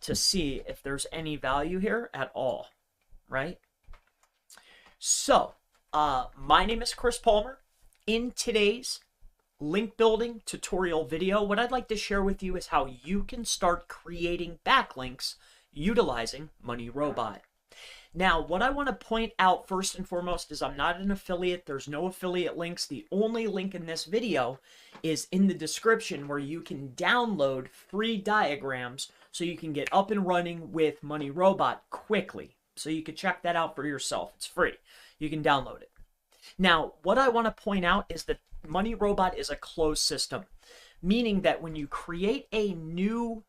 to see if there's any value here at all, right? So, my name is Chris Palmer. In today's link building tutorial video, what I'd like to share with you is how you can start creating backlinks utilizing MoneyRobot. Now, what I want to point out first and foremost is I'm not an affiliate. There's no affiliate links. The only link in this video is in the description where you can download free diagrams so you can get up and running with MoneyRobot quickly. So you can check that out for yourself. It's free. You can download it. Now, what I want to point out is that MoneyRobot is a closed system, meaning that when you create a new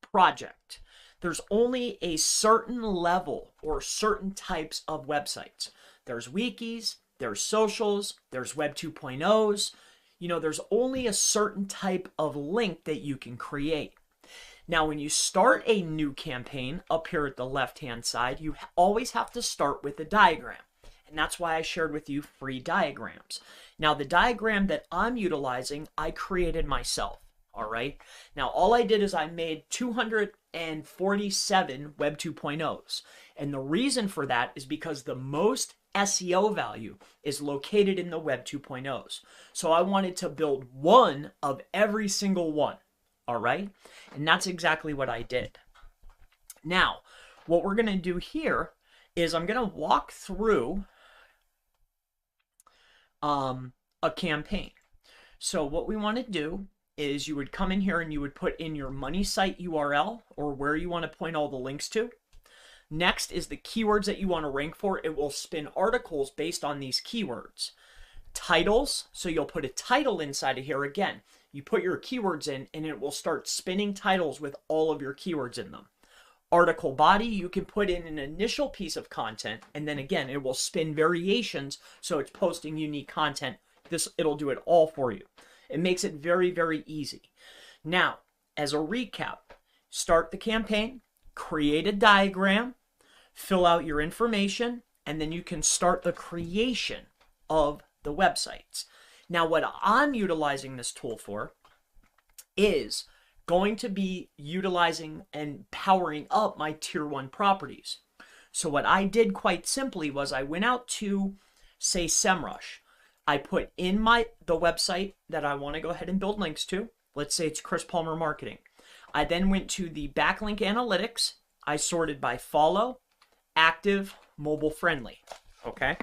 project, there's only a certain level or certain types of websites. There's wikis, there's socials, there's Web 2.0s. You know, there's only a certain type of link that you can create. Now, when you start a new campaign up here at the left-hand side, you always have to start with a diagram. And that's why I shared with you free diagrams. Now, the diagram that I'm utilizing, I created myself. All right. Now, all I did is I made 247 Web 2.0s. And the reason for that is because the most SEO value is located in the Web 2.0s. So I wanted to build one of every single one. All right. And that's exactly what I did. Now, what we're going to do here is I'm going to walk through a campaign. So what we want to do is you would come in here and you would put in your money site URL or where you want to point all the links to. Next is the keywords that you want to rank for. It will spin articles based on these keywords. Titles, so you'll put a title inside of here. Again, you put your keywords in and it will start spinning titles with all of your keywords in them. Article body, you can put in an initial piece of content and then again, it will spin variations so it's posting unique content. It'll do it all for you. It makes it very, very easy. Now, as a recap, start the campaign, create a diagram, fill out your information, and then you can start the creation of the websites. Now, what I'm utilizing this tool for is going to be utilizing and powering up my tier 1 properties. So what I did quite simply was I went out to, say, SEMrush. I put in the website that I want to go ahead and build links to. Let's say it's Chris Palmer Marketing. I then went to the backlink analytics. I sorted by follow, active, mobile friendly. Okay.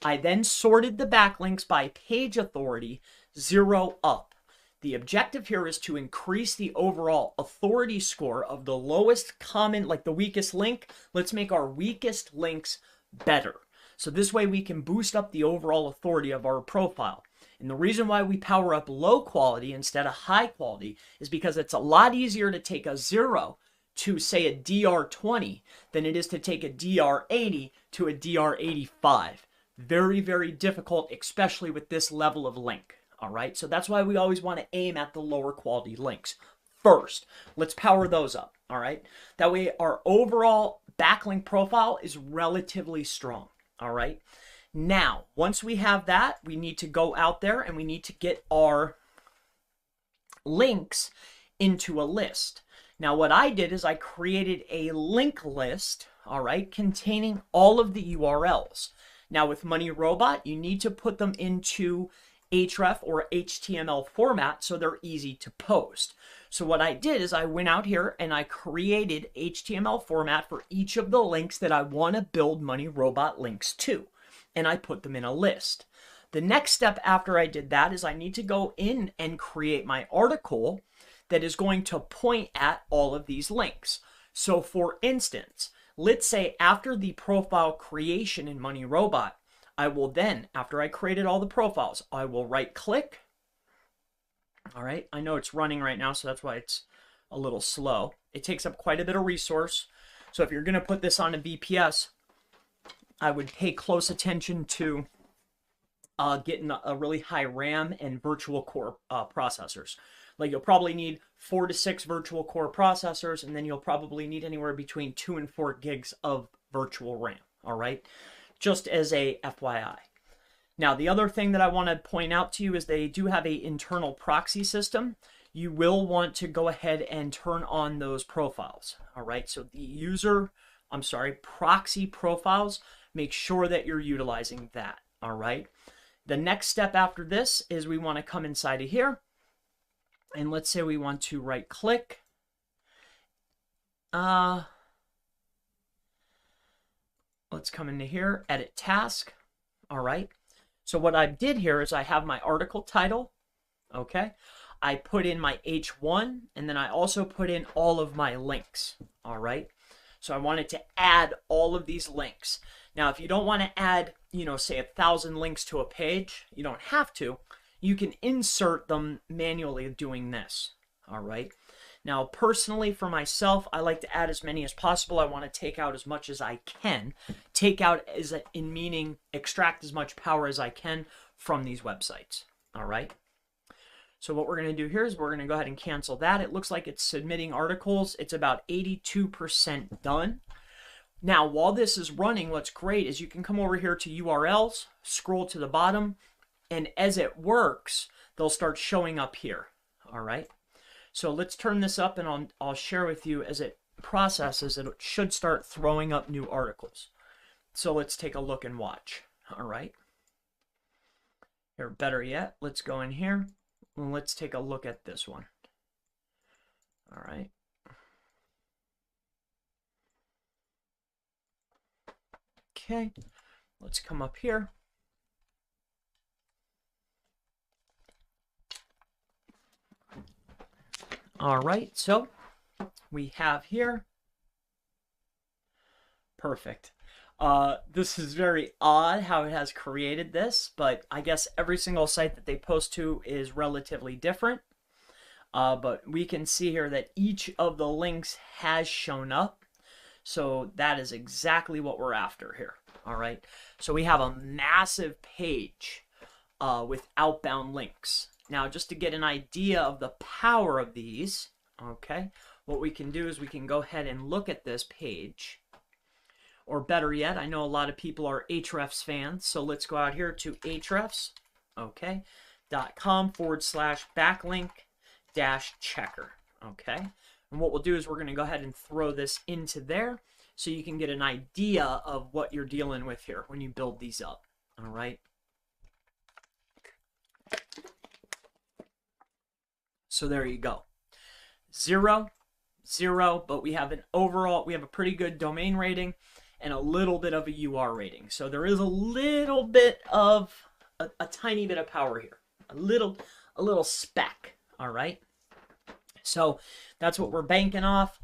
I then sorted the backlinks by page authority, 0 up. The objective here is to increase the overall authority score of the lowest common, like the weakest link. Let's make our weakest links better. So this way we can boost up the overall authority of our profile. And the reason why we power up low quality instead of high quality is because it's a lot easier to take a 0 to, say, a DR20 than it is to take a DR80 to a DR85. Very, very difficult, especially with this level of link. All right, so that's why we always want to aim at the lower quality links first. Let's power those up. All right, that way our overall backlink profile is relatively strong. All right. Now, once we have that, we need to go out there and we need to get our links into a list. Now, what I did is I created a link list, all right, containing all of the URLs. Now, with MoneyRobot, you need to put them into href or HTML format so they're easy to post. So what I did is I went out here and I created HTML format for each of the links that I want to build MoneyRobot links to, and I put them in a list. The next step after I did that is I need to go in and create my article that is going to point at all of these links. So for instance, let's say after the profile creation in MoneyRobot, I will then, after I created all the profiles, I will right click. All right, I know it's running right now, so that's why it's a little slow. It takes up quite a bit of resource. So if you're going to put this on a VPS, I would pay close attention to getting a really high RAM and virtual core processors. Like you'll probably need 4 to 6 virtual core processors, and then you'll probably need anywhere between 2 and 4 gigs of virtual RAM. All right, just as a FYI. Now, the other thing that I want to point out to you is they do have an internal proxy system. you will want to go ahead and turn on those profiles. All right, so the proxy profiles, make sure that you're utilizing that. All right, the next step after this is we want to come inside of here, and let's say we want to right click. Let's come into here, edit task. All right, so what I did here is I have my article title. Okay, I put in my H1, and then I also put in all of my links. All right, so I wanted to add all of these links. Now, if you don't want to add, say 1,000 links to a page, you don't have to. You can insert them manually doing this. All right. Now, personally, for myself, I like to add as many as possible. I want to take out as much as I can. Take out is in meaning extract as much power as I can from these websites. All right. So what we're going to do here is we're going to go ahead and cancel that. It looks like it's submitting articles. It's about 82% done. Now, while this is running, what's great is you can come over here to URLs, scroll to the bottom, and as it works, they'll start showing up here. All right. So let's turn this up, and I'll share with you as it processes, it should start throwing up new articles. So let's take a look and watch. All right. Or better yet, let's go in here and let's take a look at this one. All right. Okay, let's come up here. All right, so we have here. Perfect. This is very odd how it has created this, but I guess every single site that they post to is relatively different. But we can see here that each of the links has shown up. So that is exactly what we're after here. All right. So we have a massive page with outbound links. Now, just to get an idea of the power of these, okay, what we can do is we can go ahead and look at this page. Or better yet, I know a lot of people are Ahrefs fans, so let's go out here to Ahrefs, okay, .com/backlink-checker, okay. And what we'll do is we're going to go ahead and throw this into there so you can get an idea of what you're dealing with here when you build these up, all right. So there you go. 0, 0, but we have a pretty good domain rating and a little bit of a UR rating. So there is a little bit of a tiny bit of power here. A little speck, all right? So that's what we're banking off.